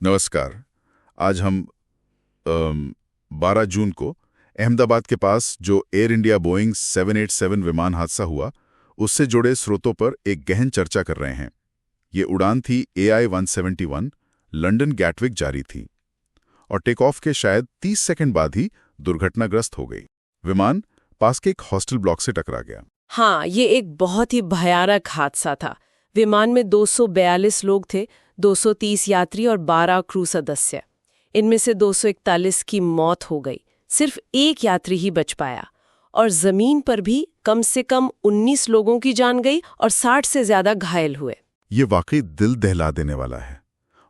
नमस्कार। आज हम 12 जून को अहमदाबाद के पास जो एयर इंडिया बोइंग 787 विमान हादसा हुआ उससे जुड़े स्रोतों पर एक गहन चर्चा कर रहे हैं। ये उड़ान थी AI-171, लंदन गैटविक जारी थी और टेक ऑफ के शायद 30 सेकंड बाद ही दुर्घटनाग्रस्त हो गई। विमान पास के एक हॉस्टल ब्लॉक से टकरा गया। हाँ, ये एक बहुत ही भयानक हादसा था। विमान में 242 लोग थे, 230 यात्री और 12 क्रू सदस्य। इनमें से 241 की मौत हो गई, सिर्फ एक यात्री ही बच पाया। और जमीन पर भी कम से कम 19 लोगों की जान गई और 60 से ज्यादा घायल हुए। ये वाकई दिल दहला देने वाला है।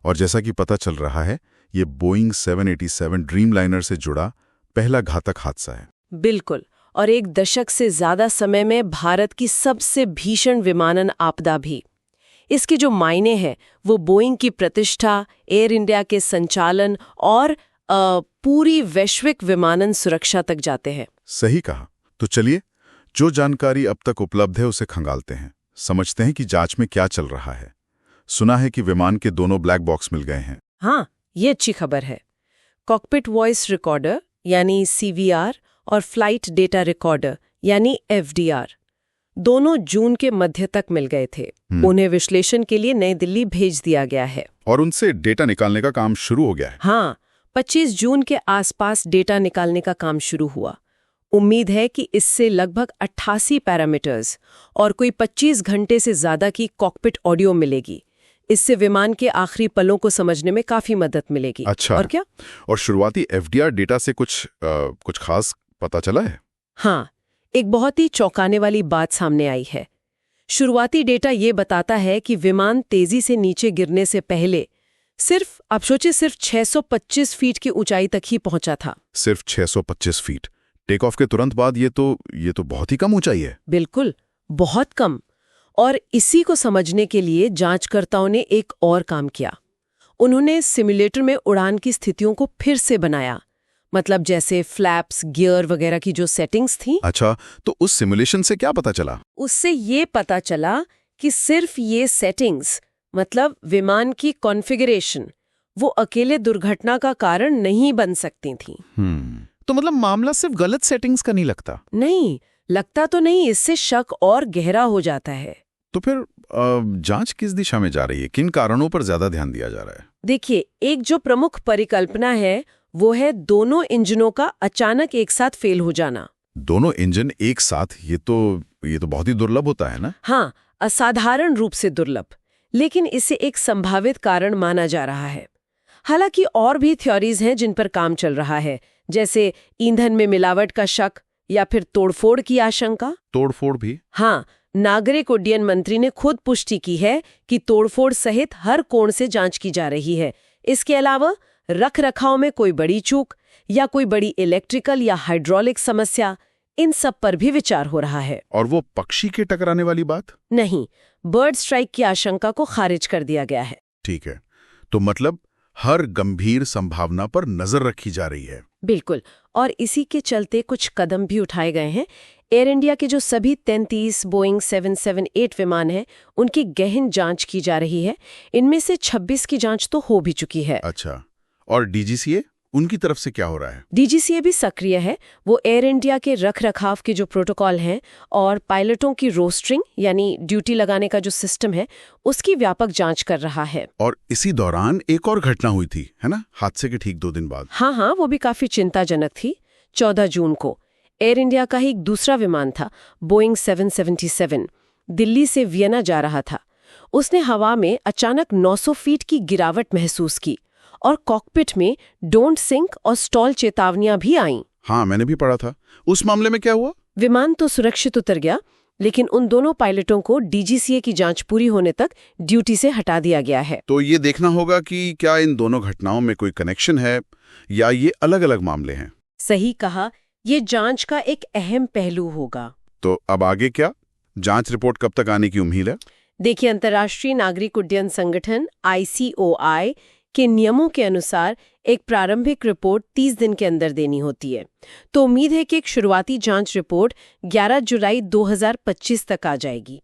और जैसा कि पता चल रहा है, ये बोइंग 787 ड्रीमलाइनर से जुड़ा पहला घातक हादसा है। बिल्कुल, और एक दशक से ज्यादा समय में भारत की सबसे भीषण विमानन आपदा भी। इसके जो मायने हैं वो बोइंग की प्रतिष्ठा, एयर इंडिया के संचालन और पूरी वैश्विक विमानन सुरक्षा तक जाते हैं। सही कहा। तो चलिए, जो जानकारी अब तक उपलब्ध है उसे खंगालते हैं, समझते हैं कि जांच में क्या चल रहा है। सुना है कि विमान के दोनों ब्लैक बॉक्स मिल गए हैं। हाँ, ये अच्छी खबर है। कॉकपिट वॉइस रिकॉर्डर यानी CVR और फ्लाइट डेटा रिकॉर्डर यानी FDR दोनों जून के मध्य तक मिल गए थे। उन्हें विश्लेषण के लिए नई दिल्ली भेज दिया गया है और उनसे डेटा निकालने का काम शुरू हो गया है। हाँ, 25 जून के आसपास डेटा निकालने का काम शुरू हुआ। उम्मीद है कि इससे लगभग 88 पैरामीटर्स और कोई 25 घंटे से ज्यादा की कॉकपिट ऑडियो मिलेगी। इससे विमान के आखिरी पलों को समझने में काफी मदद मिलेगी। अच्छा, और क्या? और शुरुआती FDR डेटा से कुछ खास पता चला है? हाँ, एक बहुत ही चौंकाने वाली बात सामने आई है। शुरुआती डेटा ये बताता है कि विमान तेजी से नीचे गिरने से पहले आप सोचिए, सिर्फ 625 फीट की ऊंचाई तक ही पहुंचा था। सिर्फ 625 फीट? टेक ऑफ के तुरंत बाद ये तो बहुत ही कम ऊंचाई है। बिल्कुल, बहुत कम। और इसी को समझने के लिए जांचकर्ताओं ने एक और काम किया। उन्होंने सिमुलेटर में उड़ान की स्थितियों को फिर से बनाया, मतलब जैसे फ्लैप्स, गियर वगैरह की जो सेटिंग्स थी। अच्छा, तो उस सिमुलेशन से क्या पता चला? उससे ये पता चला कि सिर्फ ये सेटिंग्स, मतलब विमान की कॉन्फ़िगरेशन, वो अकेले दुर्घटना का कारण नहीं बन सकती थी। तो मतलब मामला सिर्फ गलत सेटिंग्स का नहीं लगता? नहीं लगता तो नहीं, इससे शक और गहरा हो जाता है। तो फिर जांच किस दिशा में जा रही है? किन कारणों पर ज्यादा ध्यान दिया जा रहा है? देखिए, एक जो प्रमुख परिकल्पना है वो है दोनों इंजनों का अचानक एक साथ फेल हो जाना। दोनों इंजन एक साथ? ये तो बहुत ही दुर्लभ होता है ना? हाँ, असाधारण रूप से दुर्लभ, लेकिन इसे एक संभावित कारण माना जा रहा है। हालांकि और भी थ्योरीज हैं जिन पर काम चल रहा है, जैसे ईंधन में मिलावट का शक या फिर तोड़फोड़ की आशंका। तोड़फोड़ भी? हाँ, नागरिक उड्डयन मंत्री ने खुद पुष्टि की है कि तोड़फोड़ सहित हर कोण से जांच की जा रही है। इसके अलावा रखरखाव में कोई बड़ी चूक या कोई बड़ी इलेक्ट्रिकल या हाइड्रोलिक समस्या, इन सब पर भी विचार हो रहा है। और वो पक्षी के टकराने वाली बात? नहीं, बर्ड स्ट्राइक की आशंका को खारिज कर दिया गया है। ठीक है, तो मतलब हर गंभीर संभावना पर नजर रखी जा रही है। बिल्कुल, और इसी के चलते कुछ कदम भी उठाए गए हैं। एयर इंडिया के जो सभी 33 बोइंग 778 विमान हैं, उनकी गहन जांच की जा रही है। इनमें से 26 की जांच तो हो भी चुकी है। अच्छा, और DGCA, उनकी तरफ से क्या हो रहा है? DGCA भी सक्रिय है। वो एयर इंडिया के रखरखाव के जो प्रोटोकॉल हैं और पायलटों की रोस्टरिंग यानी ड्यूटी लगाने का जो सिस्टम है, उसकी व्यापक जांच कर रहा है। और इसी दौरान एक और घटना हुई थी, है ना, हादसे के ठीक 2 दिन बाद? हाँ, वो भी काफी चिंताजनक थी। 14 जून को एयर इंडिया का ही एक दूसरा विमान था, बोइंग 777, दिल्ली से वियना जा रहा था। उसने हवा में अचानक 900 फीट की गिरावट महसूस की और कॉकपिट में डोंट सिंक और स्टॉल चेतावनियां भी आईं। हाँ, मैंने भी पढ़ा था। उस मामले में क्या हुआ? विमान तो सुरक्षित उतर गया, लेकिन उन दोनों पायलटों को DGCA की जांच पूरी होने तक ड्यूटी से हटा दिया गया है। तो ये देखना होगा कि क्या इन दोनों घटनाओं में कोई कनेक्शन है या ये अलग-अलग मामले हैं। सही कहा, ये जांच का एक अहम पहलू होगा। तो अब आगे क्या? जांच रिपोर्ट कब तक आने की उम्मीद है? देखिए, अंतर्राष्ट्रीय नागरिक उड्डयन संगठन ICOI के नियमों के अनुसार एक प्रारंभिक रिपोर्ट 30 दिन के अंदर देनी होती है। तो उम्मीद है कि एक शुरुआती जांच रिपोर्ट 11 जुलाई 2025 तक आ जाएगी।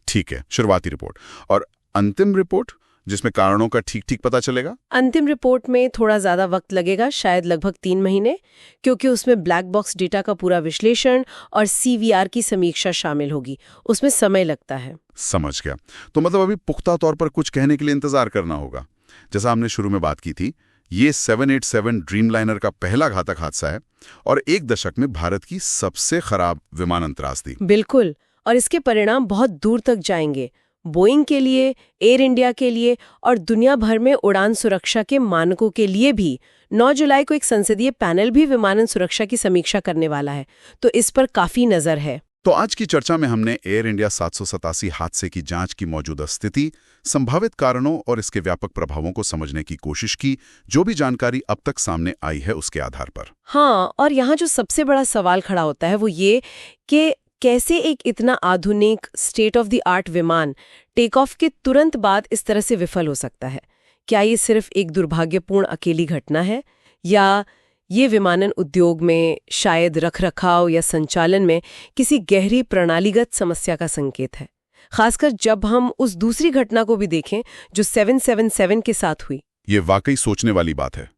ठीक है, शुरुआती रिपोर्ट। और अंतिम रिपोर्ट जिसमें कारणों का ठीक-ठीक पता चलेगा? अंतिम रिपोर्ट में थोड़ा ज्यादा वक्त लगेगा, शायद लगभग 3 महीने, क्योंकि उसमें ब्लैक बॉक्स डेटा का पूरा विश्लेषण और CVR की समीक्षा शामिल होगी। उसमें समय लगता है। समझ गया। तो मतलब अभी पुख्ता तौर पर कुछ कहने के लिए इंतजार करना होगा। जैसा हमने शुरू में बात की थी, ये 787 ड्रीमलाइनर का पहला घातक हादसा है और एक दशक में भारत की सबसे खराब विमानन त्रासदी। बिल्कुल, और इसके परिणाम बहुत दूर तक जाएंगे, बोइंग के लिए, एयर इंडिया के लिए और दुनिया भर में उड़ान सुरक्षा के मानकों के लिए भी। 9 जुलाई को एक संसदीय पैनल भी विमानन सुरक्षा की समीक्षा करने वाला है, तो इस पर काफी नजर है। तो आज की चर्चा में हमने एयर इंडिया 787 हादसे की जांच की मौजूदा स्थिति, संभावित कारणों और इसके व्यापक प्रभावों को समझने की कोशिश की, जो भी जानकारी अब तक सामने आई है उसके आधार पर। हाँ, और यहाँ जो सबसे बड़ा सवाल खड़ा होता है वो ये कि कैसे एक इतना आधुनिक स्टेट ऑफ द आर्ट विमान टेक ऑफ के तुरंत बाद इस तरह से विफल हो सकता है? क्या ये सिर्फ एक दुर्भाग्यपूर्ण अकेली घटना है, या ये विमानन उद्योग में, शायद रखरखाव या संचालन में किसी गहरी प्रणालीगत समस्या का संकेत है? खासकर जब हम उस दूसरी घटना को भी देखें जो 777 के साथ हुई। ये वाकई सोचने वाली बात है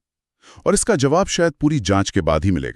और इसका जवाब शायद पूरी जांच के बाद ही मिलेगा।